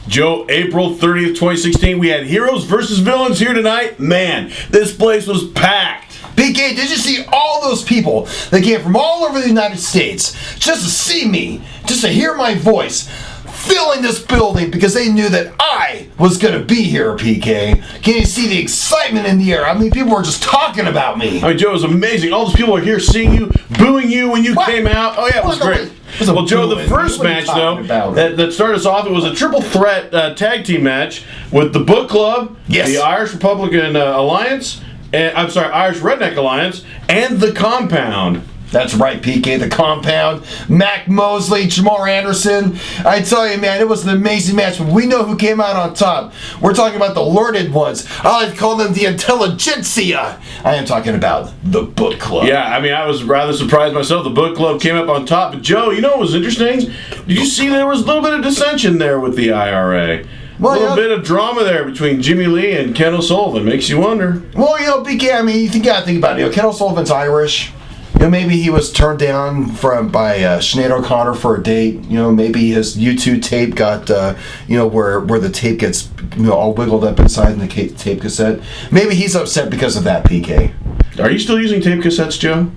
Joe, April 30th, 2016, we had Heroes versus Villains here tonight. Man, this place was packed. PK, did you see all those people that came from all over the United States just to see me, just to hear my voice, filling this building because they knew that I was going to be here, PK? Can you see the excitement in the air? I mean, people were just talking about me. I mean, Joe, it was amazing. All those people are here seeing you, booing you when you came out. Oh, yeah, it was great. Well, Joe, the first match, though, that started us off, it was a triple threat tag team match with the Book Club, the Irish Republican Alliance, Irish Redneck Alliance, and the Compound. That's right, PK, the Compound, Mac Mosley, Jamar Anderson. I tell you, man, it was an amazing match, but we know who came out on top. We're talking about the learned ones. I like to call them the intelligentsia. I am talking about the Book Club. Yeah, I mean, I was rather surprised myself. The Book Club came up on top. But, Joe, you know what was interesting? Did you see there was a little bit of dissension there with the IRA? Well, a little bit of drama there between Jimmy Lee and Ken O'Sullivan. Makes you wonder. Well, PK, I mean, you got to think about it. Ken O'Sullivan's Irish. Maybe he was turned down by Sinead O'Connor for a date. Maybe his U2 tape got, where the tape gets, all wiggled up inside in the tape cassette. Maybe he's upset because of that, PK. Are you still using tape cassettes, Joe?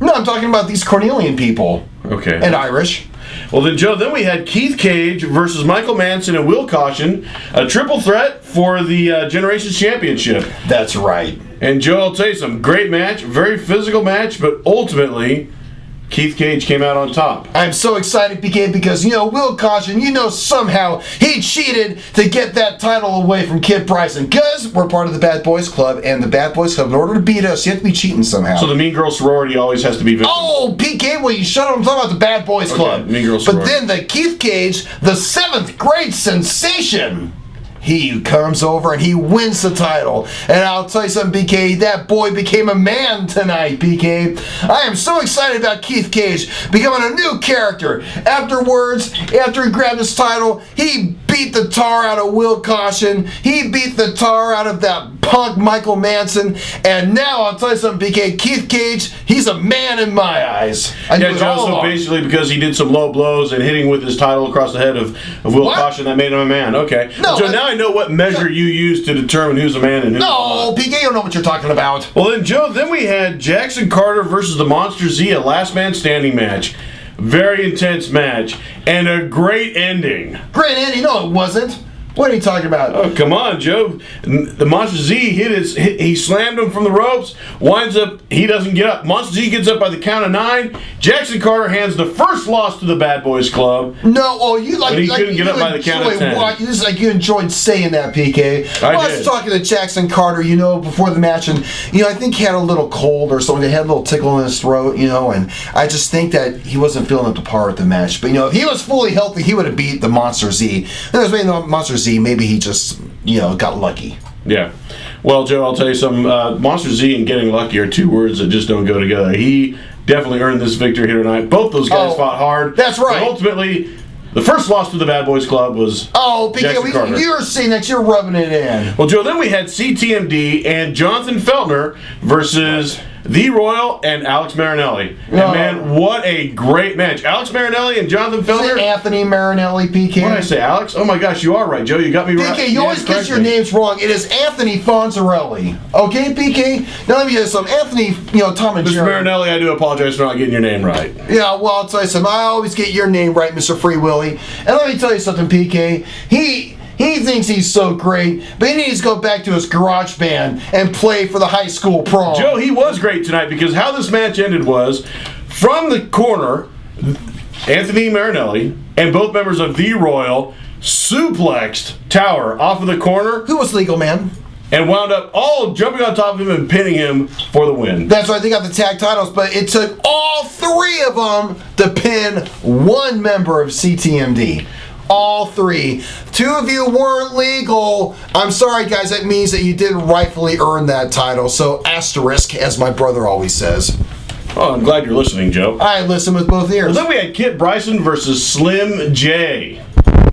No, I'm talking about these Cornelian people. Okay. And Irish. Well, then, Joe, then we had Keith Cage versus Michael Manson and Will Caution, a triple threat for the Generations Championship. That's right. And, Joe, I'll tell you something. Great match, very physical match, but ultimately, Keith Cage came out on top. I'm so excited, PK, because, Will Caution, somehow he cheated to get that title away from Kid Bryson. Because we're part of the Bad Boys Club, and the Bad Boys Club, in order to beat us, you have to be cheating somehow. So the Mean Girl sorority always has to be victim. Oh, PK, will you shut up? I'm talking about the Bad Boys Club. Mean Girl sorority. But then the Keith Cage, the 7th grade sensation, he comes over and he wins the title. And I'll tell you something, BK, that boy became a man tonight, BK. I am so excited about Keith Cage becoming a new character. Afterwards, after he grabbed his title, he beat the tar out of Will Caution. He beat the tar out of that punk Michael Manson. And now I'll tell you something, BK, Keith Cage, he's a man in my eyes. Yeah, Joe, so basically because he did some low blows and hitting with his title across the head of Will Caution, that made him a man. Okay. No, so now I know what measure you use to determine who's a man and who's not. No, PK, you don't know what you're talking about. Well, then, Joe, then we had Jackson Carter versus the Monster Z, a last man standing match. Very intense match. And a great ending. Great ending? No, it wasn't. What are you talking about? Oh, come on, Joe. The Monster Z he slammed him from the ropes, winds up, he doesn't get up. Monster Z gets up by the count of 9. Jackson Carter hands the first loss to the Bad Boys Club. No, you like... But he couldn't get up by the count of 10. This is like you enjoyed saying that, PK. I was talking to Jackson Carter, before the match, and, I think he had a little cold or something. He had a little tickle in his throat, and I just think that he wasn't feeling up to par at the match. But, if he was fully healthy, he would have beat the Monster Z. The Monster Z, maybe he just, got lucky. Yeah. Well, Joe, I'll tell you something. Monster Z and getting lucky are two words that just don't go together. He definitely earned this victory here tonight. Both those guys fought hard. That's right. But ultimately, the first loss to the Bad Boys Club was Jackson Carter. You're saying that you're rubbing it in. Well, Joe, then we had CTMD and Jonathan Feltner versus The Royal and Alex Marinelli. And man, what a great match. Alex Marinelli and Jonathan Feltner. Anthony Marinelli, PK. What did I say, Alex? Oh my gosh, you are right, Joe. You got me right. PK, you always get your names wrong. It is Anthony Fonzarelli. Okay, PK? Now let me get some. Anthony, Tom and Jerry. Mr. Marinelli, I do apologize for not getting your name right. Yeah, well, I'll tell you something. I always get your name right, Mr. Free Willy. And let me tell you something, PK. He thinks he's so great, but he needs to go back to his garage band and play for the high school prom. Joe, he was great tonight because how this match ended was, from the corner, Anthony Marinelli and both members of The Royal suplexed Tower off of the corner. Who was legal, man? And wound up all jumping on top of him and pinning him for the win. That's right, they got the tag titles, but it took all 3 of them to pin one member of CTMD. All 3. 2 of you weren't legal. I'm sorry, guys. That means that you did rightfully earn that title. So asterisk, as my brother always says. Oh, I'm glad you're listening, Joe. I listen with both ears. Well, then we had Kit Bryson versus Slim J.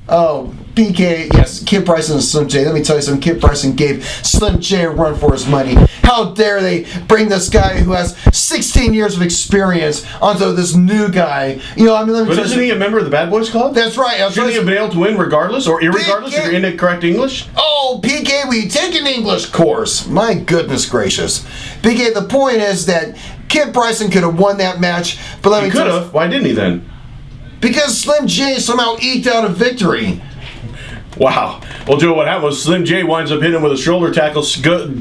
Oh, BK, yes, Kid Bryson and Slim J. Let me tell you something. Kid Bryson gave Slim J a run for his money. How dare they bring this guy who has 16 years of experience onto this new guy? You know, I mean, let me but tell isn't he a member of the Bad Boys Club? That's right. Shouldn't he have been able to win regardless or irregardless if you're in the correct English? Oh, PK, we take an English course. My goodness gracious. PK, the point is that Kid Bryson could have won that match, but let me tell you. He could have. Why didn't he then? Because Slim J somehow eked out a victory. Wow. Well, Joe, what happened was Slim J winds up hitting him with a shoulder tackle,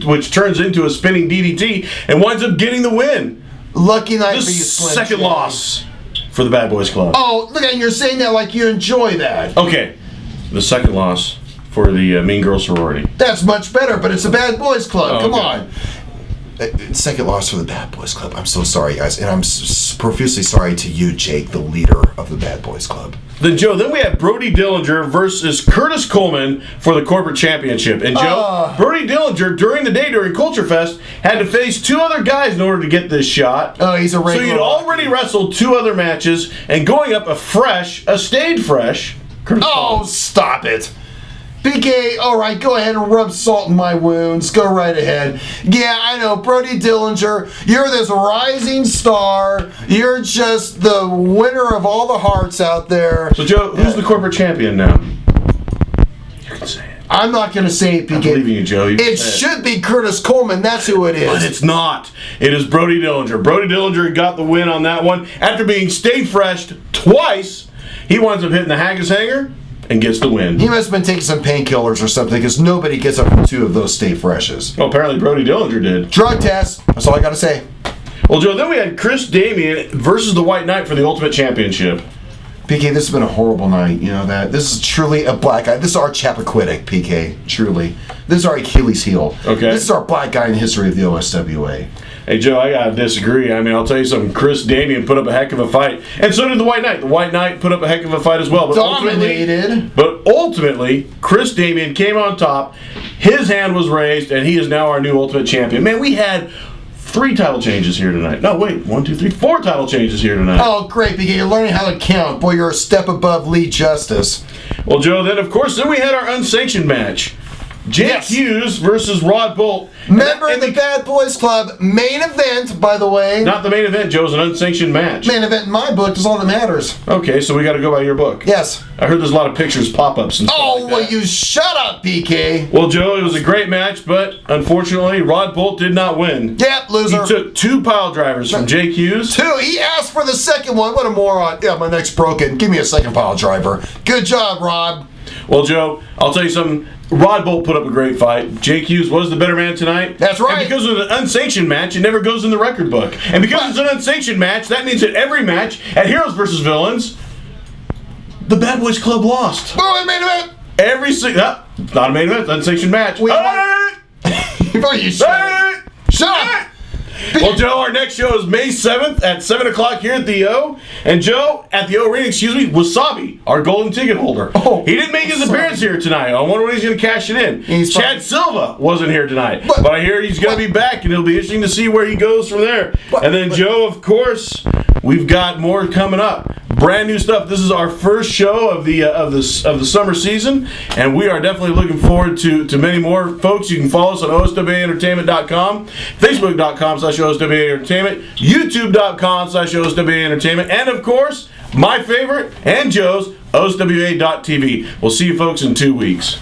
which turns into a spinning DDT, and winds up getting the win. Lucky night for you, Slim Slim second J. loss for the Bad Boys Club. Oh, look at you're saying that like you enjoy that. Okay. The second loss for the Mean Girl sorority. That's much better, but it's a Bad Boys Club. Oh, Come okay. on. Second loss for the Bad Boys Club. I'm so sorry, guys. And I'm profusely sorry to you, Jake, the leader of the Bad Boys Club. Then, Joe, then we have Brody Dillinger versus Curtis Coleman for the corporate championship. And, Joe, Brody Dillinger, during the day, during Culture Fest, had to face two other guys in order to get this shot. Oh, he's a regular. So he'd already wrestled two other matches, and going up a stayed fresh, Curtis Coleman. Stop it. BK, all right, go ahead and rub salt in my wounds. Go right ahead. Yeah, I know, Brody Dillinger, you're this rising star. You're just the winner of all the hearts out there. So, Joe, who's the corporate champion now? You can say it. I'm not going to say it, BK. I believe in you, Joe. It should be Curtis Coleman. That's who it is. But it's not. It is Brody Dillinger. Brody Dillinger got the win on that one. After being stayed fresh twice, he winds up hitting the Haggis Hanger and gets the win. He must have been taking some painkillers or something because nobody gets up from two of those Stay Freshes. Well, apparently Brody Dillinger did. Drug test. That's all I got to say. Well, Joe, then we had Chris Damien versus the White Knight for the Ultimate Championship. PK, this has been a horrible night. You know that. This is truly a black guy. This is our Chappaquiddick, PK. Truly. This is our Achilles heel. Okay. This is our black guy in the history of the OSWA. Hey, Joe, I gotta disagree. I mean, I'll tell you something. Chris Damien put up a heck of a fight. And so did the White Knight. The White Knight put up a heck of a fight as well. But ultimately, Chris Damien came on top. His hand was raised, and he is now our new Ultimate Champion. Man, we had 3 title changes here tonight. No, wait. 1, 2, 3, 4 title changes here tonight. Oh, great, BK. You're learning how to count. Boy, you're a step above Lee Justice. Well, Joe, then, of course, then we had our unsanctioned match. Jake Hughes versus Rod Bolt. Member of the Bad Boys Club. Main event, by the way. Not the main event, Joe. It's an unsanctioned match. Main event in my book is all that matters. Okay, so we got to go by your book. Yes. I heard there's a lot of pictures, pop-ups, and stuff like that. Well, you shut up, BK. Well, Joe, it was a great match, but unfortunately, Rod Bolt did not win. Yep, loser. He took 2 pile drivers from Jake Hughes. 2. He asked for the second one. What a moron. Yeah, my neck's broken. Give me a second pile driver. Good job, Rod. Well, Joe, I'll tell you something. Rod Bolt put up a great fight. Jake Hughes was the better man tonight. That's right. And because of an unsanctioned match, it never goes in the record book. And because it's an unsanctioned match, that means that every match at Heroes vs. Villains, the Bad Boys Club lost. Oh, main event. Every single... not a main event, unsanctioned match. You shut up. Well, Joe, our next show is May 7th at 7 o'clock here at the O. And Joe, at the O Arena, Wasabi, our golden ticket holder. Oh, he didn't make his appearance here tonight. I wonder when he's going to cash it in. Chad Silva wasn't here tonight. But I hear he's going to be back, and it'll be interesting to see where he goes from there. And then, Joe, of course, we've got more coming up. Brand new stuff. This is our first show of the summer season, and we are definitely looking forward to many more. Folks, you can follow us on OSWAentertainment.com, Facebook.com/OSWAentertainment, YouTube.com/OSWAentertainment, and of course, my favorite and Joe's, OSWA.tv. We'll see you folks in 2 weeks.